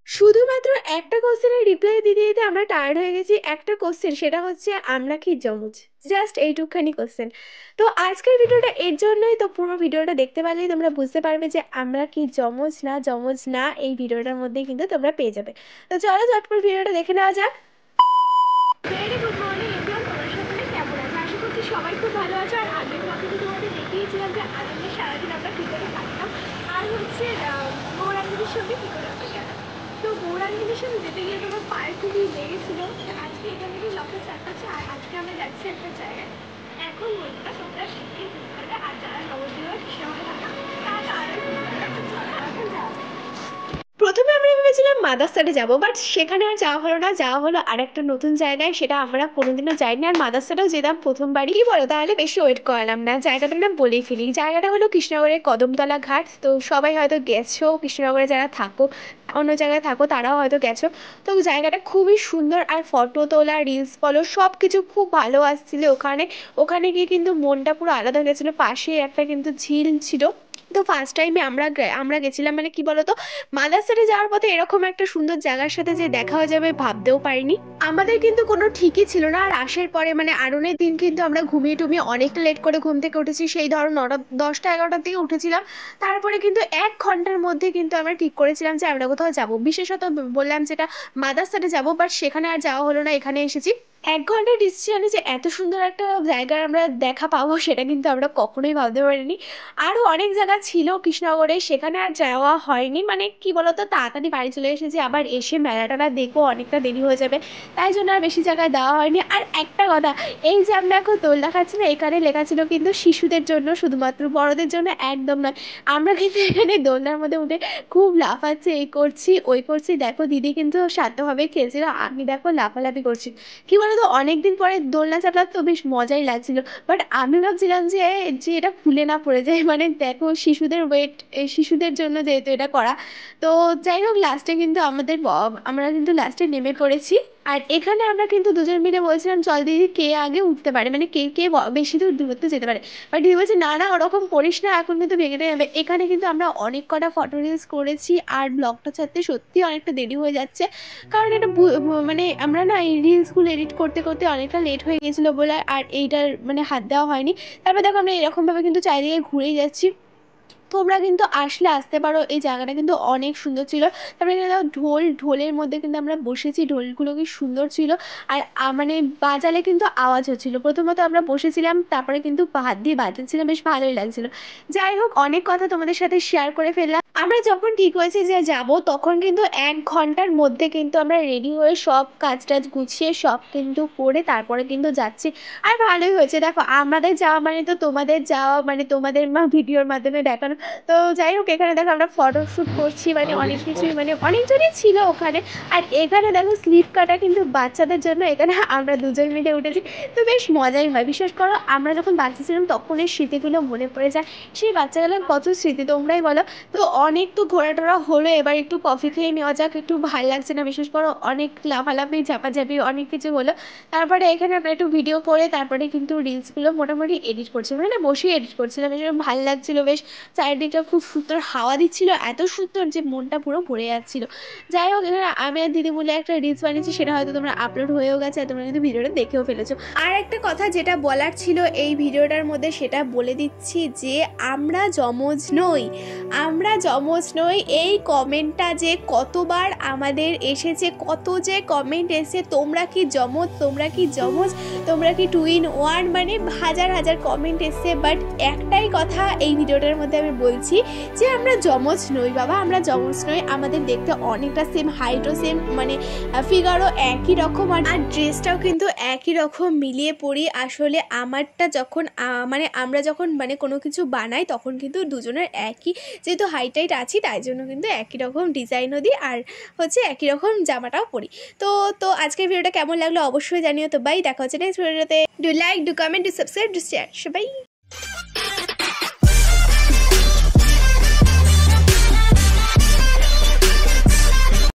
শুধুমাত্র একটা কোশ্চেনের রিপ্লাই দিতে দিতে আমরা টায়ার্ড হয়ে গেছি। একটা কোশ্চেন, সেটা হচ্ছে আমরা কি যমজ? জাস্ট এইটুকখানি কোশ্চেন। তো আজকের ভিডিওটা এর জন্যই, তো পুরো ভিডিওটা দেখতে পারলেই তোমরা বুঝতে পারবে যে আমরা কি যমজ না যমজ না, এই ভিডিওটার মধ্যেই কিন্তু তোমরা পেয়ে যাবে। তো চলো ঝটপট ভিডিওটা দেখে নেওয়া যাক। ভেরি গুড মর্নিং এভরিওয়ান, তোমরা সকলে কেমন আছো? আশা করছি সবাই খুব ভালো আছো। আর আগের ব্লগে তো তোমাদের দেখিয়েছিলাম যে আনন্দের সারাদিন আমরা কী করে থাকতাম, আর হচ্ছে গৌরাঙ্গিনীর সঙ্গে কী করে আমরা গেলাম। তো গৌরাঙ্গিনীর সঙ্গে যেতে গিয়ে তোমার পায়ে খুবই লেগেছিল। আজকে এখান থেকে লকের চারপাশে, আর আজকে আমরা যাচ্ছি একটা জায়গায়। এখন বন্ধুরা তোমরা শিখে বুঝতে পারবে। আর যারা নবদ্বীপ কৃষ্ণনগরে থাকা তারা আরও এখন যাওয়া যায়। প্রথমে আমরা ভেবেছিলাম মাদারসারে যাব, বাট সেখানে আর যাওয়া হলো না। যাওয়া হলো আর একটা নতুন জায়গায়, সেটা আমরা কোনোদিনও যাইনি। আর মাদারসারেও যেতাম প্রথমবারই। কি বলো, তাহলে বেশি ওয়েট করলাম না, জায়গাটার নাম বলেই ফেলি। জায়গাটা হলো কৃষ্ণনগরের কদমতলা ঘাট। তো সবাই হয়তো গেছো, কৃষ্ণনগরে যারা থাকো, অন্য জায়গায় থাকো, তারাও হয়তো গেছো। তো জায়গাটা খুবই সুন্দর, আর ফটো তোলা, রিলস বলো, সব কিছু খুব ভালো আসছিল ওখানে। ওখানে গিয়ে কিন্তু মনটা পুরো আলাদা হয়ে গেছিলো। পাশে একটা কিন্তু ঝিল ছিল। তো ফার্স্ট টাইমে আমরা গেছিলাম, মানে কি বলতো, মাদারসারে যাওয়ার পথে এরকম একটা সুন্দর জায়গার সাথে যে দেখা হয়ে যাবে ভাবতেও পারিনি। আমাদের কিন্তু কোনো ঠিকই ছিল না। আর আসার পরে মানে আরনের দিন কিন্তু আমরা ঘুমিয়ে টুমিয়ে অনেকটা লেট করে ঘুম থেকে উঠেছি। সেই ধরো 9টা 10টা 11টার দিকে উঠেছিলাম। তারপরে কিন্তু 1 ঘন্টার মধ্যে কিন্তু আমরা ঠিক করেছিলাম যে আমরা কোথাও যাবো। বিশেষত বললাম যেটা মাদারসারে যাবো, বাট সেখানে আর যাওয়া হলো না, এখানে এসেছি। 1 ঘন্টার ডিসিশনে যে এত সুন্দর একটা জায়গার আমরা দেখা পাবো, সেটা কিন্তু আমরা কখনোই ভাবতে পারিনি। আরও অনেক জায়গা ছিল কৃষ্ণনগরে, সেখানে আর যাওয়া হয়নি। মানে কি বলতো, তাড়াতাড়ি বাড়ি চলে এসেছি, আবার এসে মেলাটা দেখবো, অনেকটা দেরি হয়ে যাবে, তাই জন্য আর বেশি জায়গায় দেওয়া হয়নি। আর একটা কথা, এই যে আমরা এখন দোলনা খাচ্ছি না, এখানে লেখা ছিল কিন্তু শিশুদের জন্য শুধুমাত্র, বড়দের জন্য একদম নয়। আমরা কিন্তু এখানে দোলনার মধ্যে উঠে খুব লাফাচ্ছি, এই করছি ওই করছি। দেখো দিদি কিন্তু শান্তভাবে খেলছিল, আমি দেখো লাফালাফি করছি। কি বলতো, অনেকদিন পরে দোলনা চাপলা তো বেশ মজাই লাগছিল। বাট আমি ভাবছিলাম যে যে এটা খুলে না পড়ে যায়। মানে দেখো শিশুদের ওয়েট, শিশুদের জন্য যেহেতু এটা করা। তো যাই হোক, লাস্টে কিন্তু আমরা কিন্তু লাস্টে নেমে পড়েছি। আর এখানে আমরা কিন্তু দুজন মিলে বলছিলাম চল দিদি, কে আগে উঠতে পারে, মানে কে কে বেশি দূর দূরত্ব যেতে পারে। বাট দিদি বলছে না না, ওরকম করিস না, এখন কিন্তু ভেঙে যাবে। এখানে কিন্তু আমরা অনেক কটা ফটো রিলস করেছি। আর ব্লগটা ছাড়তে সত্যি অনেকটা দেরি হয়ে যাচ্ছে, কারণ এটা মানে আমরা না এই রিলসগুলো এডিট করতে করতে অনেকটা লেট হয়ে গেছিলো বলে আর এইটার মানে হাত দেওয়া হয়নি। তারপর দেখো আমরা এরকমভাবে কিন্তু চারিদিকে ঘুরেই যাচ্ছি। তোমরা কিন্তু আসলে আসতে পারো, এই জায়গাটা কিন্তু অনেক সুন্দর ছিল। তারপরে এখানে দেখো ঢোলের মধ্যে কিন্তু আমরা বসেছি, ঢোলগুলো কি সুন্দর ছিল। আর মানে বাজালে কিন্তু আওয়াজ হচ্ছিলো। প্রথমত আমরা বসেছিলাম, তারপরে কিন্তু হাত দিয়ে বাজাচ্ছিলাম, বেশ ভালোই লাগছিল। যাই হোক, অনেক কথা তোমাদের সাথে শেয়ার করে ফেললাম। আমরা যখন ঠিক হয়েছি যে যাব, তখন কিন্তু 1 ঘন্টার মধ্যে কিন্তু আমরা রেডি হয়ে সব কাজ টাজ গুছিয়ে সব কিন্তু করে তারপরে কিন্তু যাচ্ছি। আর ভালোই হয়েছে, দেখো আমাদের যাওয়া মানে তো তোমাদের যাওয়া, মানে তোমাদের ভিডিওর মাধ্যমে দেখানো। তো যাই হোক, এখানে দেখো আমরা ফটোশ্যুট করছি, মানে অনেক কিছুই, মানে অনেকজনই ছিল ওখানে। আর এখানে দেখো স্লিপ কাটা কিন্তু বাচ্চাদের জন্য, এখানে আমরা দুজন মিলে উঠেছি। তো বেশ মজাই হয়। বিশ্বাস করো, আমরা যখন বাচ্চা ছিলাম তখন এই স্মৃতিগুলো মনে পড়ে যায়। সেই বাচ্চাবেলার কত স্মৃতি তোমরাই বলো। তো অনেক তো ঘোরাটোরা হলো, এবার একটু কফি খেয়ে নেওয়া যাক। একটু ভাল লাগছে না, বিশেষ করো অনেক লাফালাফি ঝাপাঝাপি অনেক কিছু হলো। তারপরে এখানে আমরা একটু ভিডিও করে তারপরে কিন্তু রিলসগুলো মোটামুটি এডিট করছিলাম, মানে বসেই এডিট করছিলাম। বেশ ভালো লাগছিলো, বেশ চারিদিকটা খুব সুন্দর হাওয়া দিচ্ছিল, এত সুন্দর যে মনটা পুরো ভরে যাচ্ছিল। যাই হোক, এখানে আমি আর দিদি বলে একটা রিলস বানিয়েছি, সেটা হয়তো তোমরা আপলোড হয়েও গেছে, আর তোমরা কিন্তু ভিডিওটা দেখেও ফেলেছো। আর একটা কথা যেটা বলার ছিল এই ভিডিওটার মধ্যে, সেটা বলে দিচ্ছি যে আমরা যমজ নই, আমরা যমজ নই। এই কমেন্টটা যে কতবার আমাদের এসেছে, কত যে কমেন্ট এসেছে, তোমরা কি যমজ, তোমরা কি যমজ, তোমরা কি 2 in 1, মানে হাজার হাজার কমেন্ট এসছে। বাট একটাই কথা এই ভিডিওটার মধ্যে আমি বলছি যে আমরা যমজ নই বাবা, আমরা যমজ নই। আমাদের দেখতে অনেকটা সেম, হাইটও সেম, মানে ফিগারও একই রকম, আর ড্রেসটাও কিন্তু একই রকম মিলিয়ে পড়ি। আসলে আমারটা যখন মানে আমরা যখন মানে কোনো কিছু বানাই, তখন কিন্তু দুজনের একই, যেহেতু হাইট টাইট আছি, তাই জন্য কিন্তু একই রকম ডিজাইনও দিই, আর হচ্ছে একই রকম জামাটাও পরি। তো তো আজকের ভিডিওটা কেমন লাগলো অবশ্যই জানিও। তো বাই, দেখা হচ্ছে নেক্সট ভিডিওতে। Do like, do comment, do subscribe, do share. সবাই